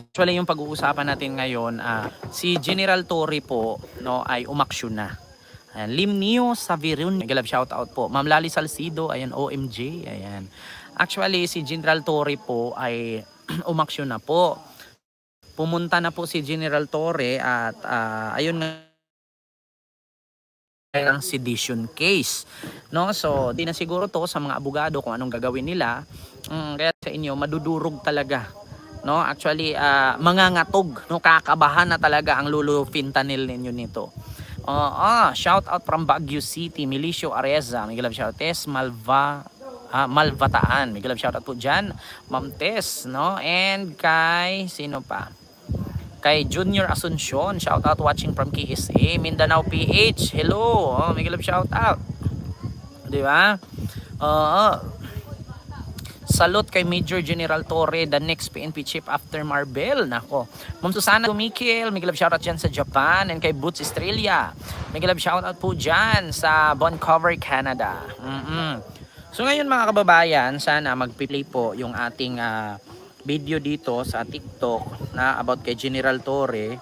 Actually, yung pag-uusapan natin ngayon, si General Torre po, no, ay umaksyon na. Ayan, Limnio Savirun, galab shout out po. Ma'am Lali Salcido, ayan, OMG, ayan. Actually, si General Torre po ay umaksyon na po. Pumunta na po si General Torre at ayun nga ang sedition case, no? So di na siguro to sa mga abogado kung anong gagawin nila. Kaya sa inyo madudurog talaga, no? Actually mangangatog, no? Kakabahan na talaga ang Lulu fentanyl ninyo nito. Shout out from Baguio City, Milicio Areza, Miguel shout Tess Malvataan, Miguel shout out po dyan, Ma'am Tess, no? And kay sino pa? Kay Junior Asuncion, shout out watching from KSA, Mindanao PH. Hello. Miguel shout out. 'Di ba? Salute kay Major General Torre, the next PNP chief after Marbel. Nako. Ma'am Susana Mikil, Miguel shout out dyan sa Japan, and kay Boots Australia. Miguel shout out po dyan sa Vancouver, Canada. So ngayon mga kababayan, sana magpi-play po yung ating video dito sa TikTok na about kay General Torre.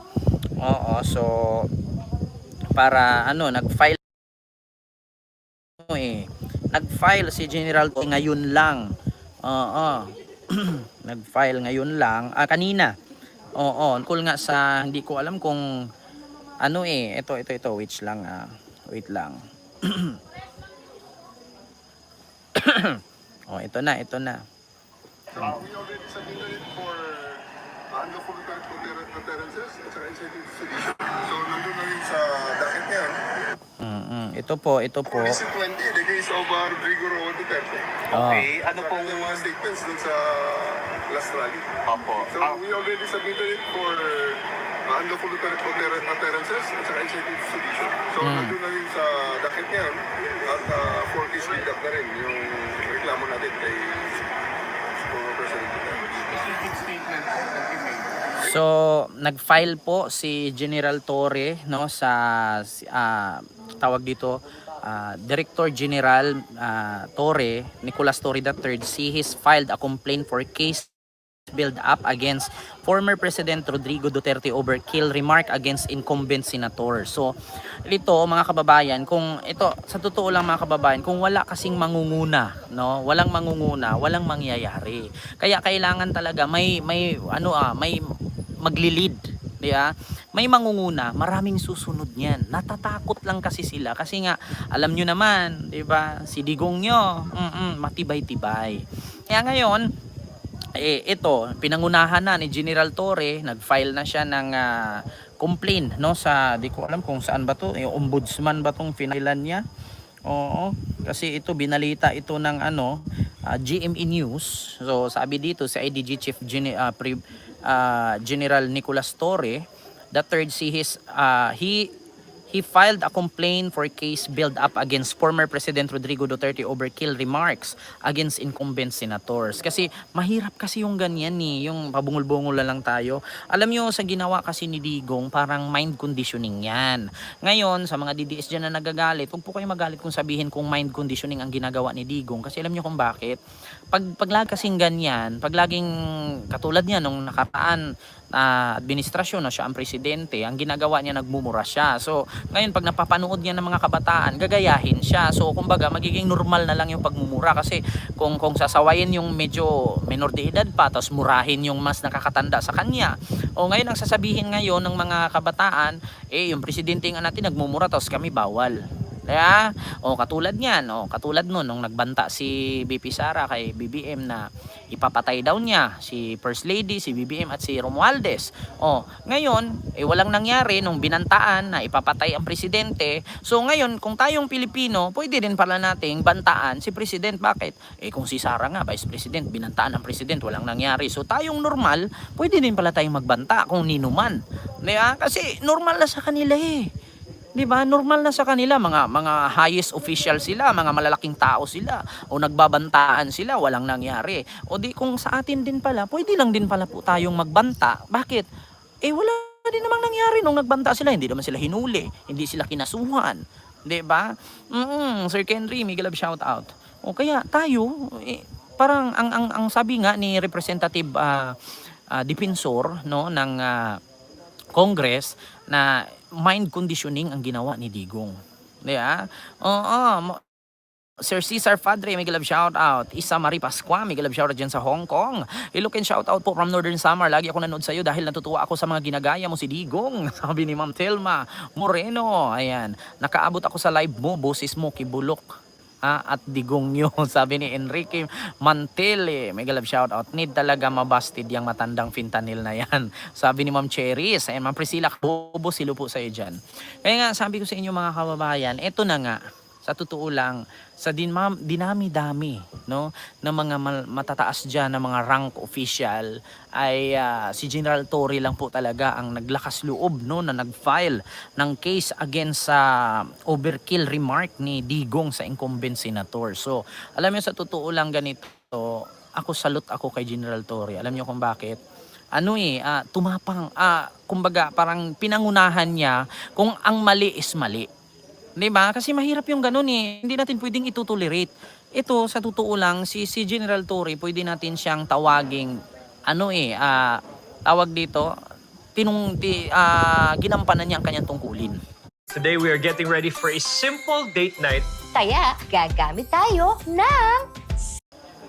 So para nag-file si General Torre ngayon lang. Nag-file ngayon lang kanina. Cool nga sa hindi ko alam kung ito wait lang wait lang. Ito na. We already submitted for unlawful utterances at saka inciting to sedition. So, nandun na rin sa docket niya. Ito po. Policy 20, the case of Rodrigo Roa Duterte. Okay, ano pong yung mga statements dun sa last rally. Opo. So, we already submitted it for unlawful utterances at saka inciting to sedition. So, nandun na rin sa docket niya. At 4 case lead up na rin yung reklamo natin kay So, nag-file po si General Torre, no, sa tawag dito Director General Torre, Nicolas Torre III. He has filed a complaint for case build up against former President Rodrigo Duterte over kill remark against incumbent senator. So ito mga kababayan, kung ito sa totoo lang mga kababayan, kung wala kasing mangunguna, no, walang mangunguna, walang mangyayari. Kaya kailangan talaga may maglilid, di ba? May mangunguna, maraming susunod niyan. Natatakot lang kasi sila kasi nga alam nyo naman, di ba? Si digong nyo, matibay-tibay. Kaya ngayon ito, pinangunahan na ni General Torre, nag-file na siya ng complaint, no, sa di ko alam kung saan ba to, yung ombudsman ba tong finailan niya. Kasi ito binalita ito ng GME News. So sabi dito si IDG Chief General Nicolas Torre the third, he filed a complaint for case build up against former President Rodrigo Duterte over kill remarks against incumbent senators. Kasi mahirap kasi yung ganyan yung pabungol-bungol lang tayo. Alam nyo, sa ginawa kasi ni Digong, parang mind conditioning yan. Ngayon, sa mga DDS dyan na nagagalit, huwag po kayo magalit kung sabihin kung mind conditioning ang ginagawa ni Digong. Kasi alam nyo kung bakit? Pag lagi kasing ganyan, pag laging katulad niya nung nakaraan administrasyon na siya ang presidente, ang ginagawa niya, nagmumura siya. So ngayon pag napapanood niya ng mga kabataan, gagayahin siya. So kumbaga magiging normal na lang yung pagmumura, kasi kung sasawayin yung medyo menor de edad pa tapos murahin yung mas nakakatanda sa kanya, ngayon ang sasabihin ngayon ng mga kabataan, yung presidente nga natin nagmumura tapos kami bawal. Kaya, katulad niyan, katulad nung nagbanta si BP Sara kay BBM na ipapatay daw niya si First Lady, si BBM at si Romualdez. Ngayon, walang nangyari nung binantaan na ipapatay ang presidente. So ngayon, kung tayong Pilipino, pwede din pala nating bantaan si president. Bakit? Kung si Sara nga, Vice President, binantaan ang president, walang nangyari. So tayong normal, pwede din pala tayong magbanta kung nino man. Diba? Kasi normal na sa kanila Diba? Normal na sa kanila, mga highest official sila, mga malalaking tao sila, o nagbabantaan sila, walang nangyari. O di kung sa atin din pala, pwede lang din pala po tayong magbanta. Bakit? Wala din namang nangyari nung nagbanta sila, hindi naman sila hinuli, hindi sila kinasuhan. Diba? Sir Kenry, Miguel shout out. Kaya tayo, parang ang sabi nga ni Representative depensor, no, ng Congress na mind conditioning ang ginawa ni Digong. Di ba? Oo, Sir Cesar Padre, may love shout out. Isa Marie Pascua, may love shout out dyan sa Hong Kong. Iloken shout out po from Northern Samar. Lagi ako nanood sa iyo dahil natutuwa ako sa mga ginagaya mo si Digong. Sabi ni Ma'am Telma Moreno. Ayan, nakaabot ako sa live mo, boses mo kibulok. At Digong nyo, sabi ni Enrique Mantele. May love shout out. Need talaga mabasted yung matandang fentanyl na yan. Sabi ni Ma'am Cheris. Ayan, Ma'am Priscilla, bobo silo po sa iyo dyan. Kaya nga, sabi ko sa inyo mga kababayan, eto na nga, sa totoo lang, sa dinami-dami, no, ng mga matataas dyan na mga rank official ay si General Torre lang po talaga ang naglakas loob, no, na nag-file ng case against sa overkill remark ni Digong sa incumbent senator. So, alam niyo sa totoo lang ganito, ako salute ako kay General Torre. Alam niyo kung bakit? Tumapang, kumbaga parang pinangunahan niya kung ang mali is mali. Diba? Kasi mahirap yung ganun eh. Hindi natin pwedeng itutolerate. Ito, sa totoo lang, si General Torre, pwede natin siyang tawaging, tawag dito, ginampanan niya ang kanyang tungkulin. Today we are getting ready for a simple date night. Kaya gagamit tayo ng...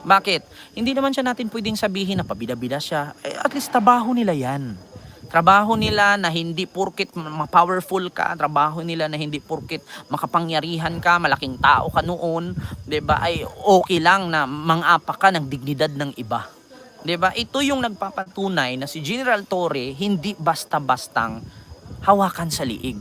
Bakit? Hindi naman siya natin pwedeng sabihin na pabida-bida siya. At least trabaho nila yan. Trabaho nila na hindi porkit ma-powerful ka, trabaho nila na hindi porkit makapangyarihan ka, malaking tao ka noon, 'di ba? Ay okay lang na mangapa ka ng dignidad ng iba. 'Di ba? Ito yung nagpapatunay na si General Torre hindi basta-bastang hawakan sa liig.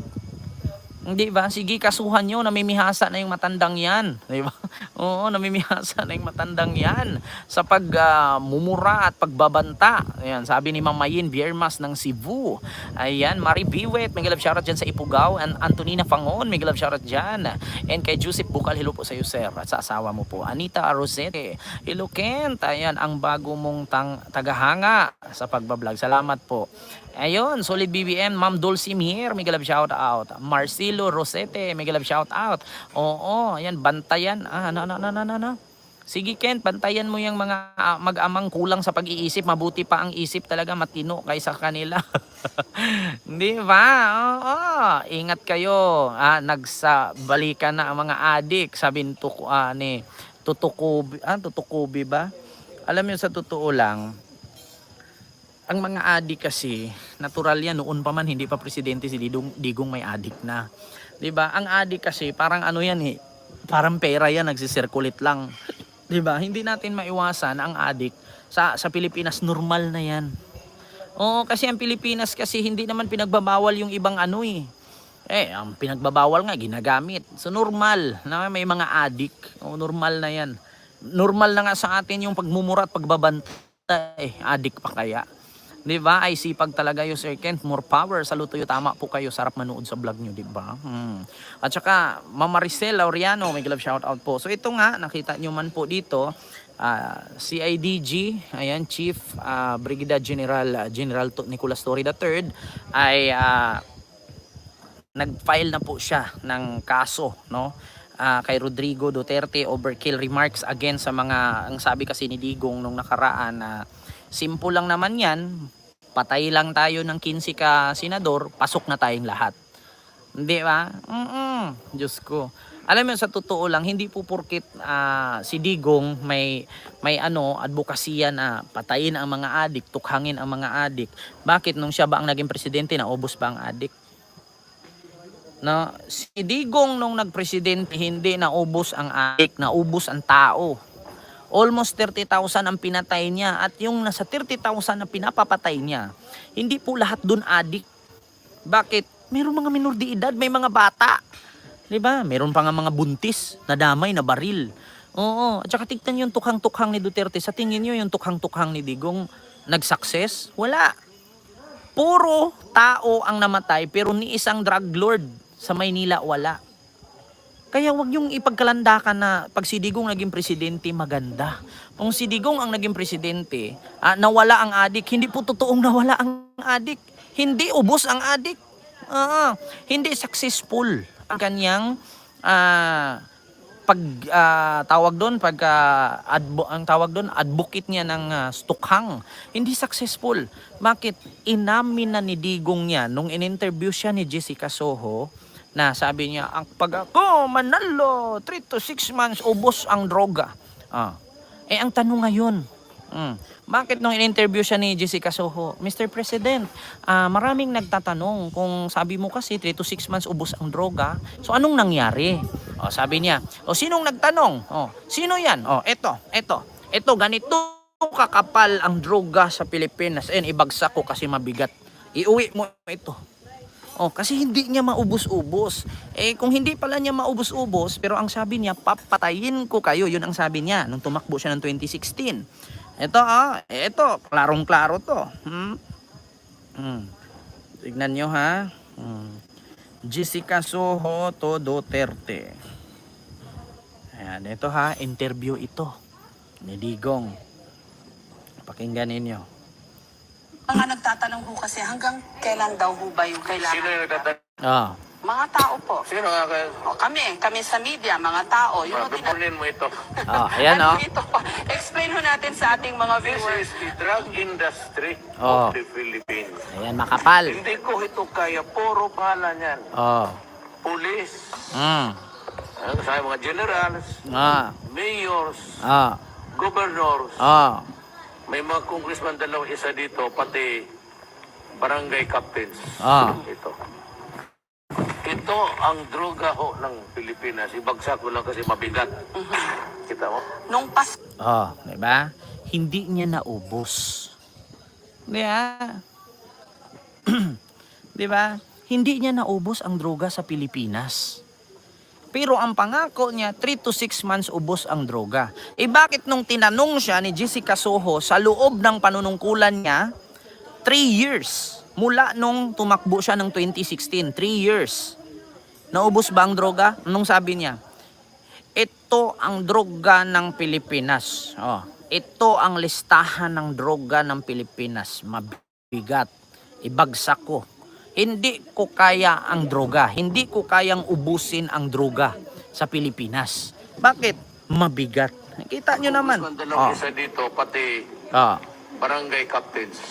Hindi ba? Sige, kasuhan nyo, namimihasa na yung matandang yan. Di ba? Oo, namimihasa na yung matandang yan sa pagmumura at pagbabanta. Ayan, sabi ni Mamayin Biermas ng Cebu. Ayan, Marie Biwet, may love shoutout dyan sa Ipugao. And Antonina Fangon, may love shoutout dyan. And kay Joseph Bukal, hello po sa iyo, sir. At sa asawa mo po. Anita Rosete, hello Kent. Ayan, ang bago mong tagahanga sa pagbablog. Salamat po. Ayun, Solid BBM, Ma'am Dulcie Mier, may galab shout out. Marcelo Rosete, may galab shout out. Oo, ayan, bantayan. Sige Kent, bantayan mo yung mga mag-amang kulang sa pag-iisip. Mabuti pa ang isip talaga matino kaysa kanila. Di ba? Oo, ingat kayo. Nagsabalikan na ang mga adik. Sabi ni Tutukubi ba? Alam mo sa totoo lang, ang mga adik kasi, natural yan, noon pa man hindi pa presidente si Digong may adik na. 'Di ba? Ang adik kasi parang yan eh, parang pera yan, nagsisirculate lang. 'Di ba? Hindi natin maiwasan ang adik sa Pilipinas, normal na yan. Oo, kasi ang Pilipinas kasi hindi naman pinagbabawal yung ibang ang pinagbabawal nga ginagamit. So normal na may mga adik. Normal na yan. Normal na nga sa atin yung pagmumura at pagbabanta. Adik pa kaya. Diba? Ay sipag talaga yung Sir Kent. More power. Saluto yung tama po kayo. Sarap manood sa vlog nyo, diba? At saka, Mama Maricel Laureano, may love shout out po. So ito nga, nakita nyo man po dito, CIDG, ayan, Chief Brigadier General Nicolas Torre III, ay nag-file na po siya ng kaso, no? Kay Rodrigo Duterte, overkill remarks against sa mga, ang sabi kasi ni Digong nung nakaraan na simple lang naman yan, patay lang tayo ng 15 ka senador, pasok na tayong lahat. Hindi ba? Diyos ko. Alam mo, sa totoo lang, hindi po porkit si Digong may advokasya na patayin ang mga adik, tukhangin ang mga adik. Bakit nung siya ba ang naging presidente, naubos ba ang adik? No, si Digong nung nagpresidente, hindi naubos ang adik, naubos ang tao. Almost 30,000 ang pinatay niya, at yung nasa 30,000 na pinapapatay niya, hindi po lahat doon adik. Bakit? Mayroong mga minor de edad, may mga bata. 'Di ba? Mayroon pa nga mga buntis na damay na baril. Oo, at saka tignan yung tukhang-tukhang ni Duterte. Sa tingin niyo yung tukhang-tukhang ni Digong nag-success? Wala. Puro tao ang namatay, pero ni isang drug lord sa Maynila wala. Kaya wag yung ipagkalandakan na pag si Digong naging presidente, maganda. Kung si Digong ang naging presidente, nawala ang adik, hindi po totoong nawala ang adik. Hindi ubos ang adik. Hindi successful ang kanyang pag tawag doon ang tawag doon advocate niya ng stukhang, hindi successful. Bakit? Inamin na ni Digong niya nung in-interview siya ni Jessica Soho na sabi niya, ang pag ako manalo 3 to 6 months ubos ang droga. Ang tanong ngayon, bakit nung in-interview siya ni Jessica Soho, Mr. President, maraming nagtatanong kung sabi mo kasi 3 to 6 months ubos ang droga. So anong nangyari? Sabi niya, sinong nagtanong? Sino yan? Ito, ganito kakapal ang droga sa Pilipinas. Ibagsak ko kasi mabigat. Iuwi mo ito. Kasi hindi niya maubos-ubos. Kung hindi pala niya maubos-ubos, pero ang sabi niya, papatayin ko kayo. Yun ang sabi niya nung tumakbo siya ng 2016. Ito, klarong-klaro to. Tignan nyo ha. Jessica Soho to Duterte. Ayan, ito ha, interview ito ni Digong. Pakinggan ninyo. Mga nagtatanong ho kasi hanggang kailan daw ho ba yung kailangan? Sino yung nagtatanong? Mga tao po. Sino nga kayo? Kami sa media, mga tao. Yung mga Bipunin mo ito. Ayan Ito po. Explain ho natin sa ating mga This viewers. is the drug industry Oh. of the Philippines. Ayan, makapal. Hindi ko ito kaya, puro pangalan yan. Police, sa mga generals, mayors, governors, may mga congressman dalawa isa dito, pati barangay captains. Ito ang droga ho ng Pilipinas. Ibagsak ko lang kasi mabigat. Kita mo? Nung Diba? Hindi niya naubos. Diba? Hindi niya naubos ang droga sa Pilipinas. Pero ang pangako niya, 3 to 6 months ubos ang droga. Bakit nung tinanong siya ni Jessica Soho sa loob ng panunungkulan niya, 3 years. Mula nung tumakbo siya ng 2016, 3 years. Naubos ba ang droga? Anong sabi niya? Ito ang droga ng Pilipinas. Ito ang listahan ng droga ng Pilipinas. Mabigat. Ibagsak ko. Hindi ko kaya ang droga. Hindi ko kayang ubusin ang droga sa Pilipinas. Bakit? Mabigat. Kita nyo naman. Congressman dalawa isa dito, pati barangay captains.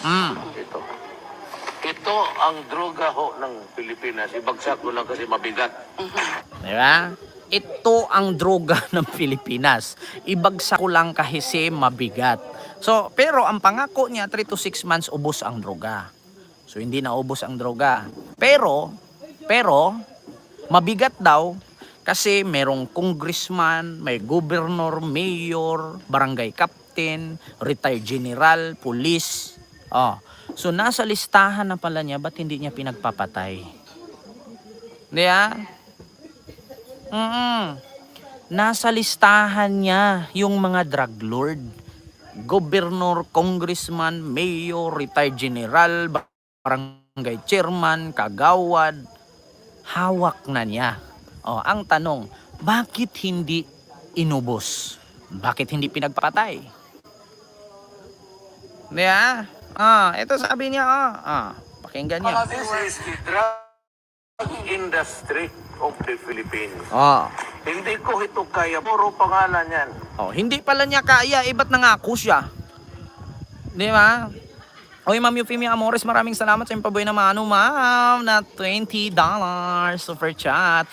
Ito ang droga ho ng Pilipinas. Ibagsak ko lang kasi mabigat. Diba? Ito ang droga ng Pilipinas. Ibagsak ko lang kasi mabigat. So, pero ang pangako niya, 3 to 6 months ubos ang droga. So, hindi na ubos ang droga. Pero, mabigat daw kasi merong congressman, may governor, mayor, barangay captain, retired general, police. So, nasa listahan na pala niya, ba't hindi niya pinagpapatay? Diba? Nasa listahan niya yung mga drug lord. Governor, congressman, mayor, retired general, barangay chairman, kagawad. Hawak na niya. Ang tanong, bakit hindi inubos? Bakit hindi pinagpapatay? Diba? Ito sabi niya, pakinggan niya. This is the drug industry of the Philippines. Hindi ko ito kaya, puro pangalan yan. Hindi pala niya kaya, ba't nangako siya? Di ba? Oy, Ma'am Eufemia Amores, maraming salamat sa impabuhay na mano, ma'am, na $20 super chat.